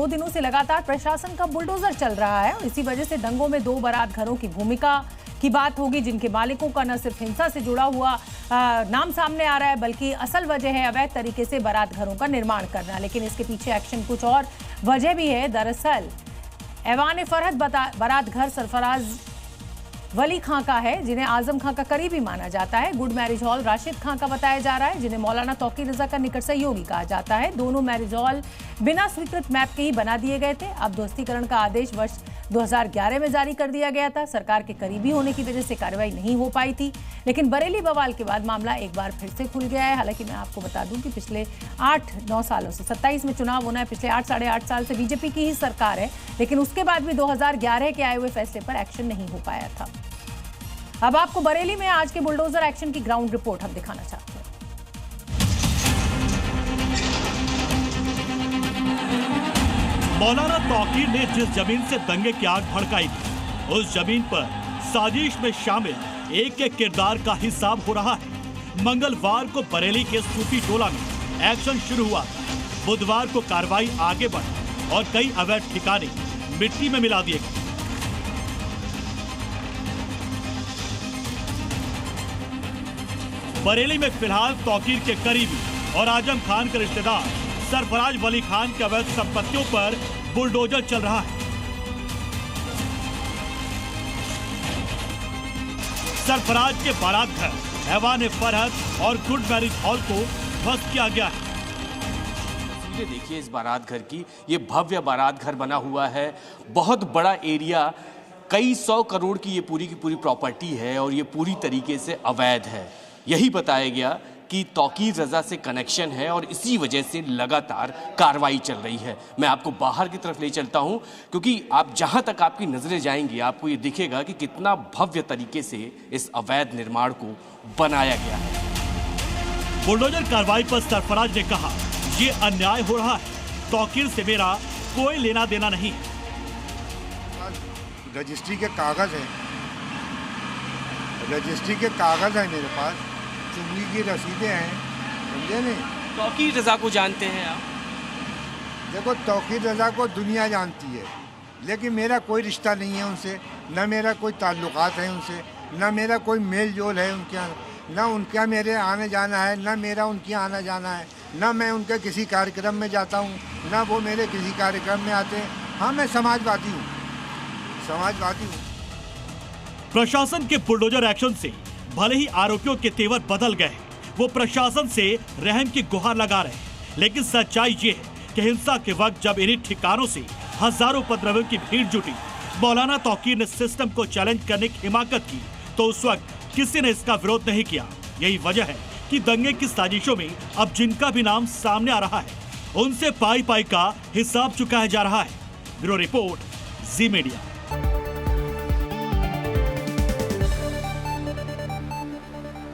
2 दिनों से लगातार प्रशासन का बुलडोजर चल रहा है और इसी वजह से दंगों में 2 बारात घरों की भूमिका की बात होगी, जिनके मालिकों का न सिर्फ हिंसा से जुड़ा हुआ नाम सामने आ रहा है, बल्कि असल वजह है अवैध तरीके से बारात घरों का निर्माण करना। लेकिन इसके पीछे एक्शन कुछ और वजह भी है। दरअसल ऐवान फरहद बारात घर सरफराज वली खां का है, जिन्हें आजम खां का करीबी माना जाता है। गुड मैरिज हॉल राशिद खां का बताया जा रहा है, जिन्हें मौलाना तौकीर रजा का निकट सहयोगी कहा जाता है। दोनों मैरिज हॉल बिना स्वीकृत मैप के ही बना दिए गए थे। अब ध्वस्तीकरण का आदेश वर्ष 2011 में जारी कर दिया गया था। सरकार के करीबी होने की वजह से कार्रवाई नहीं हो पाई थी, लेकिन बरेली बवाल के बाद मामला एक बार फिर से खुल गया है। हालांकि मैं आपको बता दूं कि पिछले 8-9 सालों से 27 में चुनाव होना है, पिछले 8-8.5 साल से बीजेपी की ही सरकार है, लेकिन उसके बाद भी 2011 के आए हुए फैसले पर एक्शन नहीं हो पाया था। अब आपको बरेली में आज के बुलडोजर एक्शन की ग्राउंड रिपोर्ट हम दिखाना चाहते हैं। मौलाना तौकीर ने जिस जमीन से दंगे की आग भड़काई थी, उस जमीन पर साजिश में शामिल एक एक किरदार का हिसाब हो रहा है। मंगलवार को बरेली के सूफी टोला में एक्शन शुरू हुआ। बुधवार को कार्रवाई आगे बढ़ी और कई अवैध ठिकाने मिट्टी में मिला दिए गए। बरेली में फिलहाल तौकीर के करीबी और आजम खान के रिश्तेदार सरफराज वली खान के अवैध संपत्तियों पर बुलडोजर चल रहा है। सरफराज के बारात घर ऐवान फरहद और गुड मैरिज हॉल को ध्वस्त किया गया है। देखिए इस बारात घर की, ये भव्य बारात घर बना हुआ है, बहुत बड़ा एरिया, कई 100 करोड़ की ये पूरी प्रॉपर्टी है और ये पूरी तरीके से अवैध है। यही बताया गया कि तौकीर रजा से कनेक्शन है और इसी वजह से लगातार कार्रवाई चल रही है। मैं आपको बाहर की तरफ ले चलता हूं, क्योंकि आप जहां तक आपकी नजरें जाएंगी आपको ये दिखेगा कि कितना भव्य तरीके से इस अवैध निर्माण को बनाया गया है। बुलडोजर कार्रवाई पर सरफराज ने कहा, ये अन्याय हो रहा है, तौकीर से मेरा कोई लेना देना नहीं है। रजिस्ट्री के कागज है, रजिस्ट्री के कागज है मेरे पास, चुंगी की रसीदें हैं, समझे नहीं। तौकीर रजा को जानते हैं आप? देखो तौकीर रजा को दुनिया जानती है, लेकिन मेरा कोई रिश्ता नहीं है उनसे, न मेरा कोई ताल्लुकात है उनसे, न मेरा कोई मेल जोल है उनके यहाँ, न उनका मेरे आने जाना है, न मेरा उनके आना जाना है, न मैं उनके किसी कार्यक्रम में जाता हूँ, न वो मेरे किसी कार्यक्रम में आते हैं। हाँ, मैं समाजवादी हूँ, समाजवादी हूँ। प्रशासन के बुलडोजर एक्शन से भले ही आरोपियों के तेवर बदल गए, वो प्रशासन से रहम की गुहार लगा रहे, लेकिन सच्चाई ये है कि हिंसा के वक्त जब इन्हीं ठिकानों से हजारों उपद्रवियों की भीड़ जुटी, मौलाना तौकीर ने सिस्टम को चैलेंज करने की हिमाकत की, तो उस वक्त किसी ने इसका विरोध नहीं किया। यही वजह है कि दंगे की साजिशों में अब जिनका भी नाम सामने आ रहा है, उनसे पाई पाई का हिसाब चुकाया जा रहा है। ब्यूरो रिपोर्ट, जी मीडिया।